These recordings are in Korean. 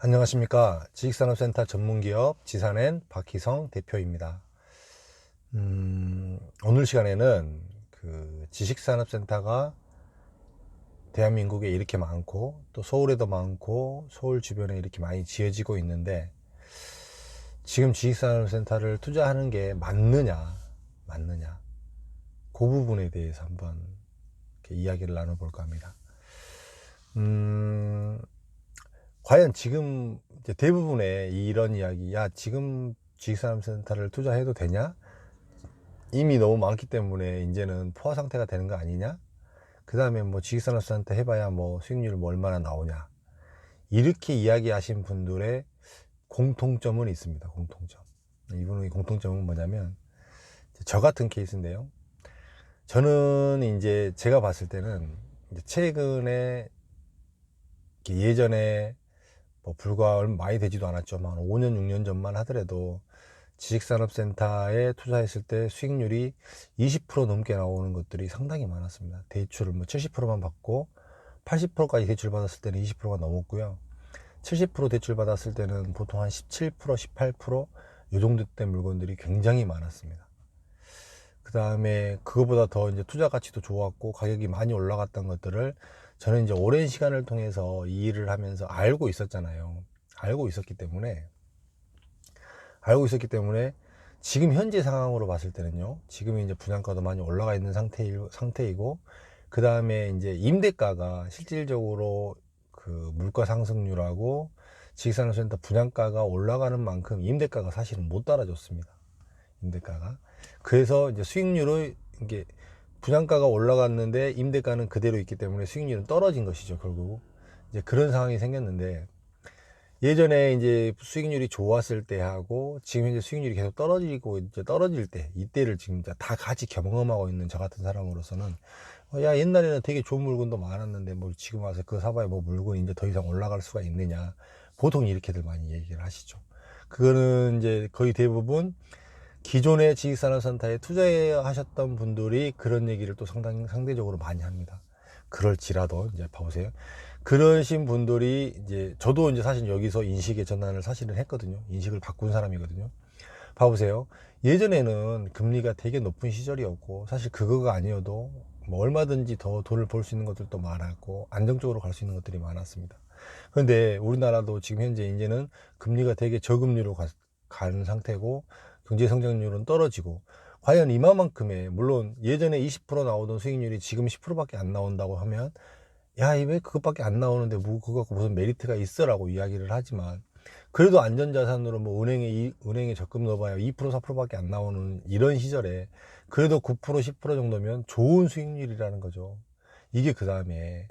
안녕하십니까. 지식산업센터 전문기업 지산엔 박희성 대표입니다. 오늘 시간에는 그 지식산업센터가 대한민국에 이렇게 많고 또 서울에도 많고 서울 주변에 이렇게 많이 지어지고 있는데 지금 지식산업센터를 투자하는 게 맞느냐 그 부분에 대해서 한번 이렇게 이야기를 나눠볼까 합니다. 과연 지금 이제 대부분의 이런 이야기, 야, 지금 지식산업센터를 투자해도 되냐? 이미 너무 많기 때문에 이제는 포화 상태가 되는 거 아니냐? 그 다음에 뭐 지식산업센터 해봐야 뭐 수익률이 뭐 얼마나 나오냐? 이렇게 이야기하신 분들의 공통점은 있습니다. 공통점. 이분의 공통점은 뭐냐면, 저 같은 케이스인데요. 저는 이제 제가 봤을 때는 이제 최근에 예전에 뭐 불과 얼마 많이 되지도 않았죠. 한 5년, 6년 전만 하더라도 지식산업센터에 투자했을 때 수익률이 20% 넘게 나오는 것들이 상당히 많았습니다. 대출을 뭐 70%만 받고 80%까지 대출 받았을 때는 20%가 넘었고요. 70% 대출 받았을 때는 보통 한 17%, 18%, 이 정도 된 물건들이 굉장히 많았습니다. 그 다음에 그거보다 더 이제 투자 가치도 좋았고 가격이 많이 올라갔던 것들을 저는 이제 오랜 시간을 통해서 이 일을 하면서 알고 있었잖아요. 알고 있었기 때문에 지금 현재 상황으로 봤을 때는요. 지금 이제 분양가도 많이 올라가 있는 상태이고 그 다음에 이제 임대가가 실질적으로 그 물가 상승률하고 지식산업센터 분양가가 올라가는 만큼 임대가가 사실은 못 따라줬습니다. 임대가가. 그래서 이제 수익률을 이게 분양가가 올라갔는데 임대가는 그대로 있기 때문에 수익률은 떨어진 것이죠. 결국 이제 그런 상황이 생겼는데 예전에 이제 수익률이 좋았을 때 하고 지금 현재 수익률이 계속 떨어지고 이제 떨어질 때 이때를 지금 다 같이 경험하고 있는 저 같은 사람으로서는 야, 옛날에는 되게 좋은 물건도 많았는데 뭐 지금 와서 그거 사봐야 뭐 물건이 이제 더 이상 올라갈 수가 있느냐, 보통 이렇게들 많이 얘기를 하시죠. 그거는 이제 거의 대부분 기존의 지식산업센터에 투자하셨던 분들이 그런 얘기를 또 상대적으로 많이 합니다. 그럴지라도 이제 봐보세요. 그러신 분들이 이제 저도 이제 사실 여기서 인식의 전환을 사실은 했거든요. 인식을 바꾼 사람이거든요. 봐보세요. 예전에는 금리가 되게 높은 시절이었고 사실 그거가 아니어도 뭐 얼마든지 더 돈을 벌 수 있는 것들도 많았고 안정적으로 갈 수 있는 것들이 많았습니다. 그런데 우리나라도 지금 현재 이제는 금리가 되게 저금리로 가는 상태고 경제 성장률은 떨어지고 과연 이만큼의 물론 예전에 20% 나오던 수익률이 지금 10%밖에 안 나온다고 하면 야, 왜 그것밖에 안 나오는데 뭐 그거 갖고 무슨 메리트가 있어라고 이야기를 하지만 그래도 안전자산으로 뭐 은행에 적금 넣어봐야 2% 4%밖에 안 나오는 이런 시절에 그래도 9% 10% 정도면 좋은 수익률이라는 거죠. 이게 그 다음에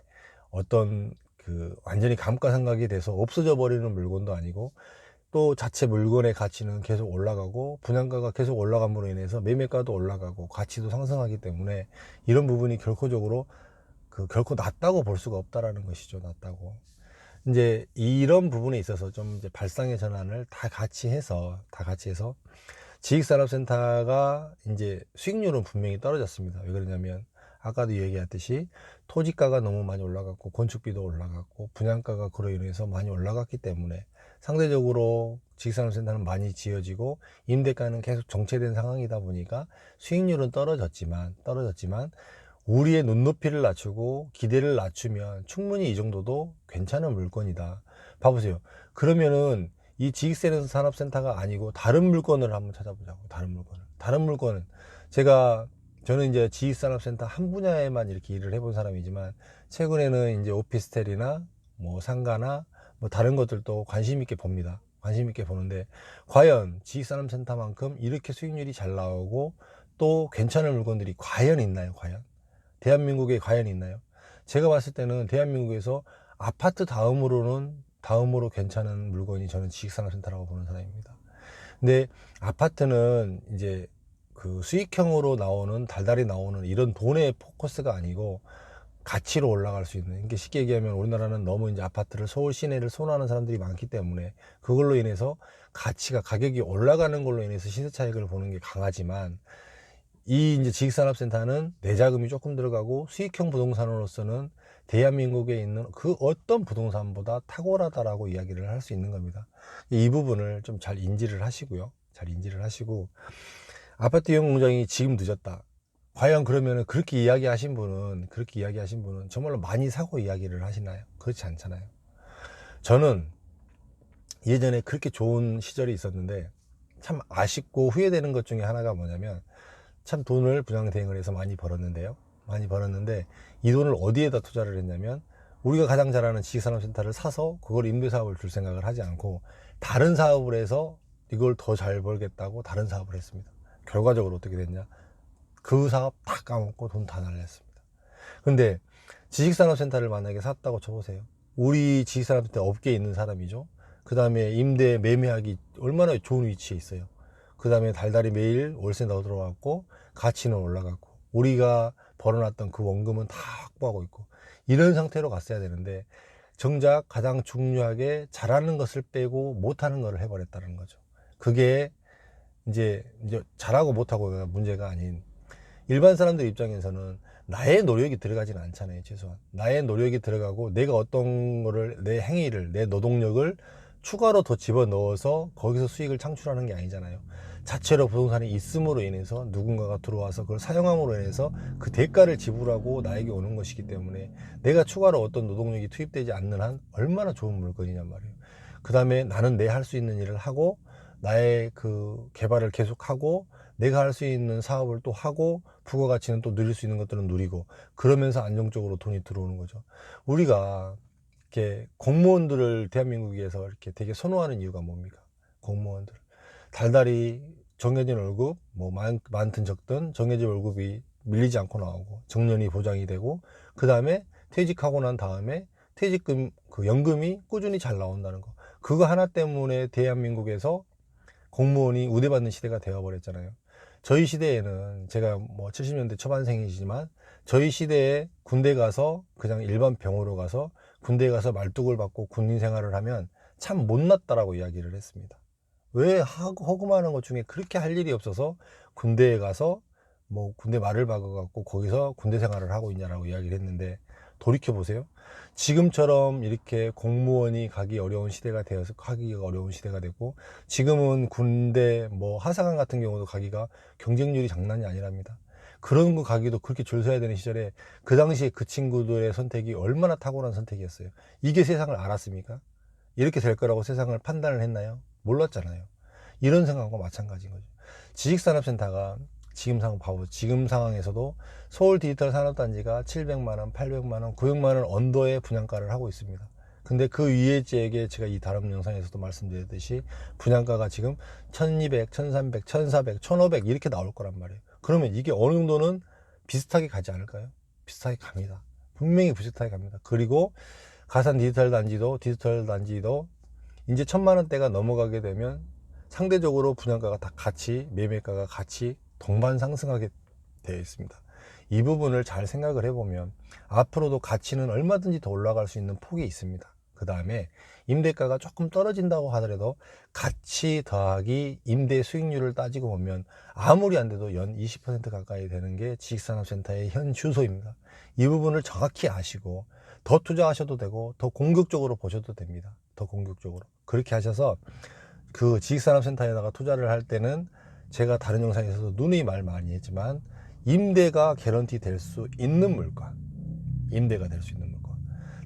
어떤 그 완전히 감가상각이 돼서 없어져 버리는 물건도 아니고 또 자체 물건의 가치는 계속 올라가고 분양가가 계속 올라감으로 인해서 매매가도 올라가고 가치도 상승하기 때문에 이런 부분이 결코 낮다고 볼 수가 없다라는 것이죠. 낮다고. 이제 이런 부분에 있어서 좀 이제 발상의 전환을 다 같이 해서 지식산업센터가 이제 수익률은 분명히 떨어졌습니다. 왜 그러냐면 아까도 얘기했듯이 토지가가 너무 많이 올라갔고 건축비도 올라갔고 분양가가 그로 인해서 많이 올라갔기 때문에 상대적으로 지식산업센터는 많이 지어지고 임대가는 계속 정체된 상황이다 보니까 수익률은 떨어졌지만 우리의 눈높이를 낮추고 기대를 낮추면 충분히 이 정도도 괜찮은 물건이다. 봐보세요. 그러면은 이 지식산업센터가 아니고 다른 물건을 한번 찾아보자고. 다른 물건은 저는 이제 지식산업센터 한 분야에만 이렇게 일을 해본 사람이지만 최근에는 이제 오피스텔이나 뭐 상가나 뭐 다른 것들도 관심 있게 봅니다. 관심 있게 보는데 과연 지식산업센터만큼 이렇게 수익률이 잘 나오고 또 괜찮은 물건들이 과연 있나요? 대한민국에 과연 있나요? 제가 봤을 때는 대한민국에서 아파트 다음으로 괜찮은 물건이 저는 지식산업센터라고 보는 사람입니다. 근데 아파트는 이제 그 수익형으로 나오는 달달이 나오는 이런 돈의 포커스가 아니고 가치로 올라갈 수 있는, 이게 쉽게 얘기하면 우리나라는 너무 이제 아파트를 서울 시내를 선호하는 사람들이 많기 때문에 그걸로 인해서 가격이 올라가는 걸로 인해서 시세 차익을 보는 게 강하지만 이 이제 지식산업센터는 내 자금이 조금 들어가고 수익형 부동산으로서는 대한민국에 있는 그 어떤 부동산보다 탁월하다라고 이야기를 할 수 있는 겁니다. 이 부분을 좀 잘 인지를 하시고요. 잘 인지를 하시고, 아파트 이용 공장이 지금 늦었다. 과연 그러면은 그렇게 이야기하신 분은 정말로 많이 사고 이야기를 하시나요? 그렇지 않잖아요. 저는 예전에 그렇게 좋은 시절이 있었는데 참 아쉽고 후회되는 것 중에 하나가 뭐냐면, 참 돈을 분양대행을 해서 많이 벌었는데요. 많이 벌었는데 이 돈을 어디에다 투자를 했냐면, 우리가 가장 잘 아는 지식산업센터를 사서 그걸 임대사업을 줄 생각을 하지 않고 다른 사업을 해서 이걸 더 잘 벌겠다고 다른 사업을 했습니다. 결과적으로 어떻게 됐냐? 그 사업 다 까먹고 돈 다 날렸습니다. 근데 지식산업센터를 만약에 샀다고 쳐보세요. 우리 지식산업센터 업계에 있는 사람이죠. 그 다음에 임대 매매하기 얼마나 좋은 위치에 있어요. 그 다음에 달달이 매일 월세 더 들어왔고 가치는 올라갔고 우리가 벌어놨던 그 원금은 다 확보하고 있고, 이런 상태로 갔어야 되는데 정작 가장 중요하게 잘하는 것을 빼고 못하는 것을 해버렸다는 거죠. 그게 이제 잘하고 못하고가 문제가 아닌, 일반 사람들 입장에서는 나의 노력이 들어가지는 않잖아요. 최소한 나의 노력이 들어가고 내가 어떤 거를, 내 행위를, 내 노동력을 추가로 더 집어넣어서 거기서 수익을 창출하는 게 아니잖아요. 자체로 부동산이 있음으로 인해서 누군가가 들어와서 그걸 사용함으로 인해서 그 대가를 지불하고 나에게 오는 것이기 때문에, 내가 추가로 어떤 노동력이 투입되지 않는 한 얼마나 좋은 물건이냔 말이에요. 그 다음에 나는 내 할 수 있는 일을 하고 나의 그 개발을 계속하고 내가 할 수 있는 사업을 또 하고 부가가치는 또 누릴 수 있는 것들은 누리고, 그러면서 안정적으로 돈이 들어오는 거죠. 우리가 이렇게 공무원들을 대한민국에서 이렇게 되게 선호하는 이유가 뭡니까? 공무원들 달달이 정해진 월급, 뭐 많든 적든 정해진 월급이 밀리지 않고 나오고 정년이 보장이 되고, 그 다음에 퇴직하고 난 다음에 퇴직금, 그 연금이 꾸준히 잘 나온다는 거, 그거 하나 때문에 대한민국에서 공무원이 우대받는 시대가 되어버렸잖아요. 저희 시대에는, 제가 뭐 70년대 초반생이지만 저희 시대에 군대 가서 그냥 일반 병으로 가서 군대에 가서 말뚝을 받고 군인 생활을 하면 참 못났다라고 이야기를 했습니다. 왜 허금하는 것 중에 그렇게 할 일이 없어서 군대에 가서 뭐 군대 말을 박아갖고 거기서 군대 생활을 하고 있냐라고 이야기를 했는데, 돌이켜보세요. 지금처럼 이렇게 공무원이 가기 어려운 시대가 되어서 하기가 어려운 시대가 됐고, 지금은 군대 뭐 하사관 같은 경우도 가기가 경쟁률이 장난이 아니랍니다. 그런 거 가기도 그렇게 줄 서야 되는 시절에 그 당시에 그 친구들의 선택이 얼마나 탁월한 선택이었어요. 이게 세상을 알았습니까? 이렇게 될 거라고 세상을 판단을 했나요? 몰랐잖아요. 이런 생각과 마찬가지인 거죠. 지식산업센터가 지금 상황 봐보, 지금 상황에서도 서울 디지털 산업단지가 700만원, 800만원, 900만원 언더의 분양가를 하고 있습니다. 근데 그 위에 지역에 제가 이 다른 영상에서도 말씀드렸듯이 분양가가 지금 1200, 1300, 1400, 1500 이렇게 나올 거란 말이에요. 그러면 이게 어느 정도는 비슷하게 가지 않을까요? 비슷하게 갑니다. 분명히 비슷하게 갑니다. 그리고 가산 디지털 단지도 이제 1000만원대가 넘어가게 되면 상대적으로 분양가가 다 같이, 매매가가 같이 동반 상승하게 되어 있습니다. 이 부분을 잘 생각을 해보면 앞으로도 가치는 얼마든지 더 올라갈 수 있는 폭이 있습니다. 그 다음에 임대가가 조금 떨어진다고 하더라도 가치 더하기 임대 수익률을 따지고 보면 아무리 안 돼도 연 20% 가까이 되는 게 지식산업센터의 현 주소입니다. 이 부분을 정확히 아시고 더 투자하셔도 되고 더 공격적으로 보셔도 됩니다. 더 공격적으로 그렇게 하셔서 그 지식산업센터에다가 투자를 할 때는, 제가 다른 영상에서도 누누이 말 많이 했지만 임대가 개런티 될 수 있는 물건, 임대가 될 수 있는 물건,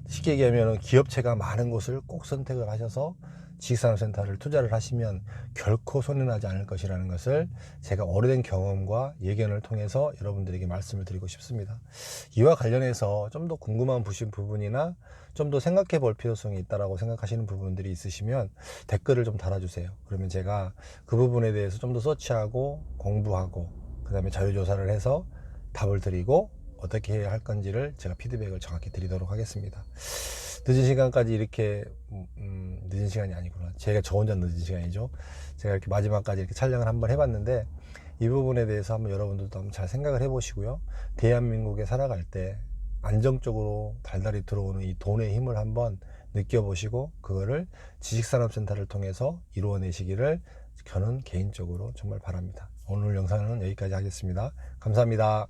쉽게 얘기하면 기업체가 많은 곳을 꼭 선택을 하셔서 지식산업센터를 투자를 하시면 결코 손해나지 않을 것이라는 것을 제가 오래된 경험과 예견을 통해서 여러분들에게 말씀을 드리고 싶습니다. 이와 관련해서 좀 더 궁금한 부분이나 좀 더 생각해 볼 필요성이 있다고 생각하시는 부분들이 있으시면 댓글을 좀 달아주세요. 그러면 제가 그 부분에 대해서 좀 더 서치하고 공부하고 그 다음에 자료조사를 해서 답을 드리고 어떻게 해야 할 건지를 제가 피드백을 정확히 드리도록 하겠습니다. 늦은 시간까지 이렇게 늦은 시간이 아니구나, 제가 저 혼자 늦은 시간이죠. 제가 이렇게 마지막까지 이렇게 촬영을 한번 해봤는데, 이 부분에 대해서 한번 여러분들도 한번 잘 생각을 해보시고요. 대한민국에 살아갈 때 안정적으로 달달이 들어오는 이 돈의 힘을 한번 느껴보시고 그거를 지식산업센터를 통해서 이루어내시기를 저는 개인적으로 정말 바랍니다. 오늘 영상은 여기까지 하겠습니다. 감사합니다.